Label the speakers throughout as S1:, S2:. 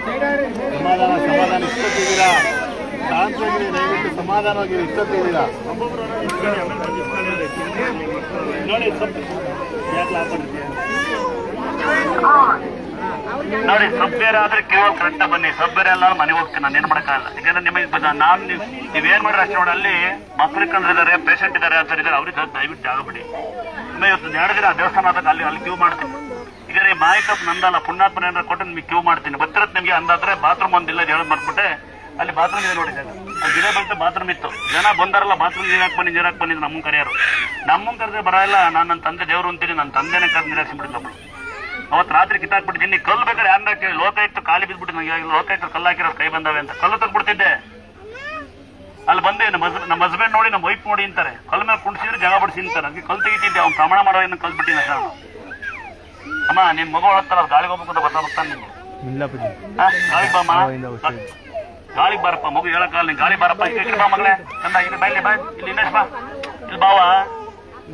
S1: ಸಮಾಧಾನ ಇಷ್ಟೊತ್ತಿದ್ದೀರಾ? ಶಾಂತವಾಗಿ ದಯವಿಟ್ಟು ಸಮಾಧಾನವಾಗಿ ಇಷ್ಟೊತ್ತಿದ್ದೀರಾ? ನೋಡಿ ನೋಡಿ, ಸಭ್ಯರಾದ್ರೆ ಕೇವಲ ಕರೆಕ್ಟ್ ಬನ್ನಿ. ಸಭ್ಯರ ಎಲ್ಲರೂ ಮನೆಗೆ ಹೋಗ್ತೀನಿ, ನಾನು ಏನ್ ಮಾಡಕ್ಕಾಗಲ್ಲ. ಯಾಕಂದ್ರೆ ನಿಮಗೆ ನಾನು ನೀವೇನ್ ಮಾಡ್ರಿ ಅಷ್ಟು ನೋಡಿ, ಅಲ್ಲಿ ಮಕ್ಕಳು ಕಂಡ್ರಿದ್ದಾರೆ, ಪೇಷಂಟ್ ಇದ್ದಾರೆ ಅಂತ ಇದ್ದಾರೆ, ಅವ್ರಿಗೆ ದಯವಿಟ್ಟು ಜಾಗ ಬಿಡಿ. ಇವತ್ತು 2 ದಿನ ದೇವಸ್ಥಾನ ಆದಾಗ ಅಲ್ಲಿ ಕ್ಯೂ ಮಾಡ್ತೀನಿ. ಈಗ ರೀ ಮಾಹಿಕಪ್ ನಂದಲ್ಲ, ಪುಣ್ಯಾತ್ಮನ ಏನಾರ ಕೊಟ್ಟು ನಿಮಗೆ ಕ್ಯೂ ಮಾಡ್ತೀನಿ. ಗೊತ್ತಿರತ್ತೆ ನಿಮಗೆ. ಅಂದಾದ್ರೆ ಬಾತ್ರೂಮ್ ಒಂದಿಲ್ಲ ಹೇಳೋದು ಮಾಡ್ಬಿಟ್ಟೆ, ಅಲ್ಲಿ ಬಾತ್ರೂಮ್ ಇದೆ ನೋಡಿದಾಗ ಅಲ್ಲಿ ಗಿಡ ಬಂತು, ಬಾತ್ರೂಮ್ ಇತ್ತು. ಜನ ಬಂದಾರಲ್ಲ ಬಾತ್ರೂಮ್ ನೀರಾಕ್ ಬನ್ನಿ ನಮ್ಮನ್ನ ಕರೆಯೋರು. ನಮ್ಮನ್ನ ಕರೆದ್ರೆ ಬರಲ್ಲ. ನಾನು ನನ್ನ ತಂದೆ ದೇವರು ಅಂತೀನಿ, ನನ್ನ ತಂದೆನೇ ಕರೆದು ನೀರಾಕ್ಸಿಬಿಟ್ಟಿದ್ದಪ್ಪ. ಅವತ್ತು ರಾತ್ರಿ ಕಿತ್ತಾಕ್ಬಿಟ್ಟಿದ್ದೀನಿ. ಕಲ್ಲು ಬೇಕಾದ್ರೆ ಯಾರ ಕೇಳಿ ಲೋಕಾಯುಕ್ತ ಖಾಲಿ ಬಿದ್ಬಿಟ್ಟು ನನಗೆ ಲೋಕಾಯುಕ್ತ ಕಲ್ಲು ಹಾಕಿರೋ ಕೈ ಬಂದವೆ ಅಂತ ಕಲ್ಲು ತಗ್ಬಿಡ್ತಿದ್ದೆ. ಅಲ್ಲಿ ಬಂದೆ ನಮ್ಮ ಹಸ್ಬೆಂಡ್ ನೋಡಿ, ನಮ್ಮ ವೈಫ್ ನೋಡಿ ಅಂತಾರೆ. ಕಲ್ಲು ಮೇಲೆ ಕುಣಿಸಿದ್ರೆ ಜಾಗ ಬಿಡಿಸಿ ಅಂತಾರೆ. ಅದಕ್ಕೆ ಕಲ್ಲು ತೆಗಿತಿದ್ದೆ. ಅವ್ನು ಪ್ರಮಾಣ ಮಾಡೋ ಏನು ಕಲ್ಲು ಬಿಟ್ಟಿನ ಸರ್. ಅಮ್ಮ ನಿನ್ ಮಗು ಹೊಳತ್ತಾರ ಗಾಳಿಗೆ ಹೋಗ್ಬೇಕು ಅಂತ ಗೊತ್ತಾಗ್ತಾನೆ ನಿಮ್ಗೆ. ಗಾಳಿಗೆ ಬಾಮ್ಮ, ಗಾಳಿಗೆ ಬಾರಪ್ಪ. ಮಗು ಹೇಳಕ್ಕಾಗಲ್ಲ. ನೀನ್ ಗಾಳಿ ಬಾರಪ್ಪ. ಇಲ್ಲಿ ಬಾ ಮಗಳೇ, ಚಂದ ಇಲ್ಲಿ ಬಾ, ಇಲ್ಲಿ ಬಾ, ಇಲ್ಲಿ ಇನ್ನೇಶ್ ಬಾ, ಇಲ್ಲಿ ಬಾವ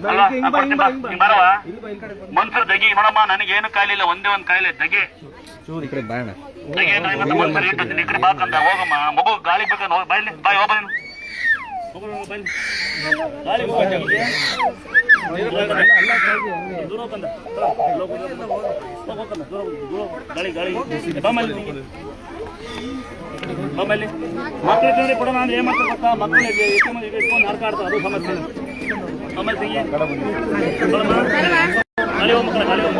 S1: ಅಲ್ವಾ ಬರವ. ಮನ್ಸರ್ ದಗಿ ನೋಡಮ್ಮ, ನನಗೇನು ಕಾಯಿಲೆ ಇಲ್ಲ, ಒಂದೇ ಒಂದು ಕಾಯಿಲೆ ದಗೆ. ಈ ಕಡೆ ಬಾಕಂತ ಹೋಗಮ್ಮ. ಮಗು ಗಾಳಿ ಬೇಕಾ ಬಾಯ್ಲಿ ಬಾಯ್ ಹೋಗ ಬಾಮಲ್ಲಿ ಮಕ್ಕಳು ನೋಡಿ ಕೊಡೋಣ ಅಂದ್ರೆ ಏನ್ ಮಾಡ್ತಾರೆ ಗೊತ್ತಾ? ಮಕ್ಕಳಿಗೆ ಇಟ್ಕೊಂಡು ಹರ್ಕಾಡ್ತಾರೆ, ಅದು ಸಮಸ್ಯೆ. ಸಮಸ್ಯೆ ಗಾಳಿ ಹೋಗ್ತಾರೆ, ಗಾಳಿ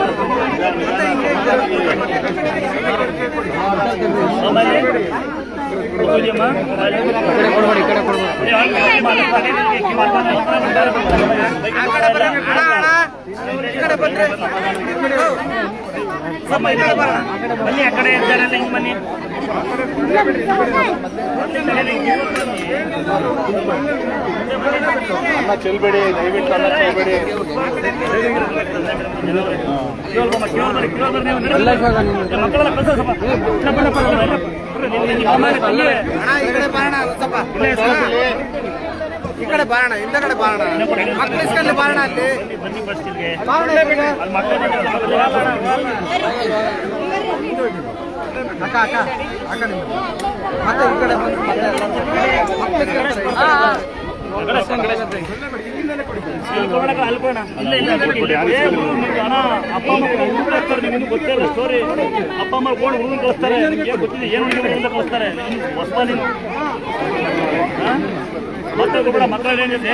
S1: ಬನ್ನಿ ಆ ಕಡೆ ಇದ್ದಾರೆ ಹಿಂಗ್ ಬನ್ನಿ. ಅನ್ನ ಚೆಲ್ಬೇಡಿ ದಯವಿಟ್ಟು, ಅನ್ನ ಚೆಲ್ಬೇಡಿ. ಮಕ್ಕಳೆಲ್ಲ ಕಳ್ಸ ಸ್ವಲ್ಪ ಈ ಕಡೆ ಬಾರಣ, ಹಿಂದ ಕಡೆ ಬಾರಣ, ಮಕ್ಕಳು ಬಾರಣ. ಅಲ್ಲಿ ಬನ್ನಿ ಬಸ್ಟಿಗೆ ಅಕ್ಕ ಅಕ್ಕ ಅಕ್ಕ ಮತ್ತೆ ಈ ಕಡೆ ಅಪ್ಪ ಅಮ್ಮ ಗೊತ್ತಿಲ್ಲ ಸ್ಟೋರಿ. ಅಪ್ಪ ಅಮ್ಮ ಕೊಂಡು ಹುಡುಗರು ಕಳಿಸ್ತಾರೆ, ನಿಮಗೆ ಗೊತ್ತಿದೆ ಏನು ಕಳಿಸ್ತಾರೆ. ಹೊಸ ನೀನು ಮಕ್ಕಳು ಕೂಡ ಮಕ್ಕಳು ಏನಿದೆ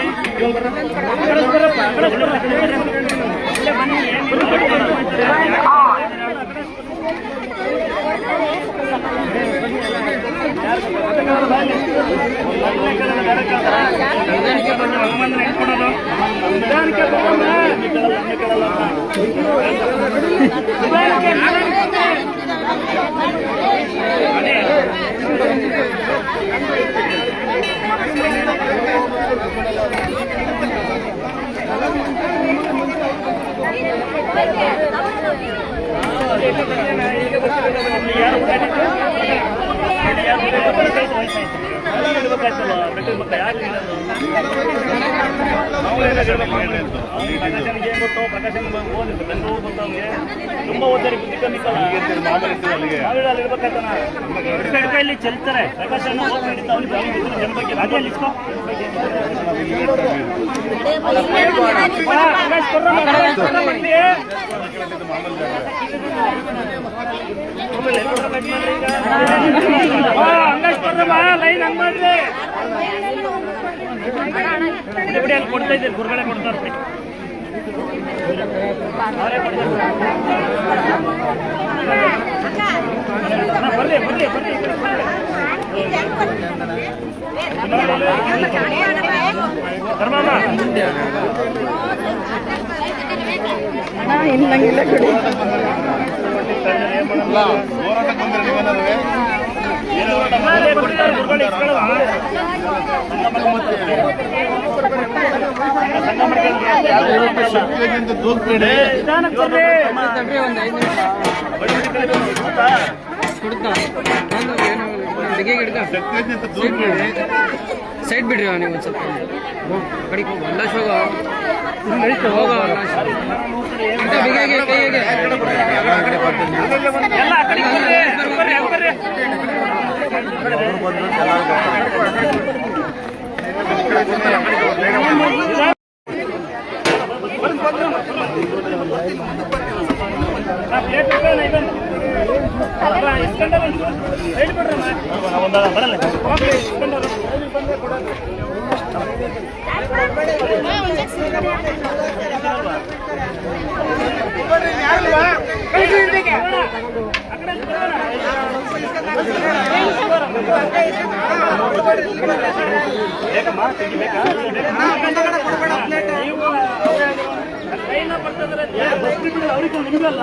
S1: ತುಂಬಾ ಓದ್ತಾರೆ, ಬುದ್ಧಿ ಕಮ್ಮಿ ಇಲ್ಲಿ ಚೆಲ್ತಾರೆ. ಪ್ರಕಾಶ ಲೈನ್ ಹಂಗ್ ಮಾಡ್ರಿ. ಬಿಡಿ ಅಲ್ಲಿ ಕೊಡ್ತಾ ಇದ್ದೀರಿ, ಹೊರಗಡೆ ಕೊಡ್ತಾರೆ. ಬರ್ರಿ ಬರ್ರಿ ಬರ್ರಿ
S2: ಇನ್ನಂಗಿಲ್ಲ ಕೊಡಿ.
S3: ಸೈಡ್ ಬಿಡ್ರಿ ನೀವು ಒಂದು ಸ್ವಲ್ಪ ಕಡೆಗೆ ಅಲ್ಲಾಶ್ ಹೋಗ ಹೋಗ ಕೈಗೆ
S2: ಎಲ್ಲ
S1: ಅವ್ರಿಗೆ ನಿಮ್ಗಲ್ಲ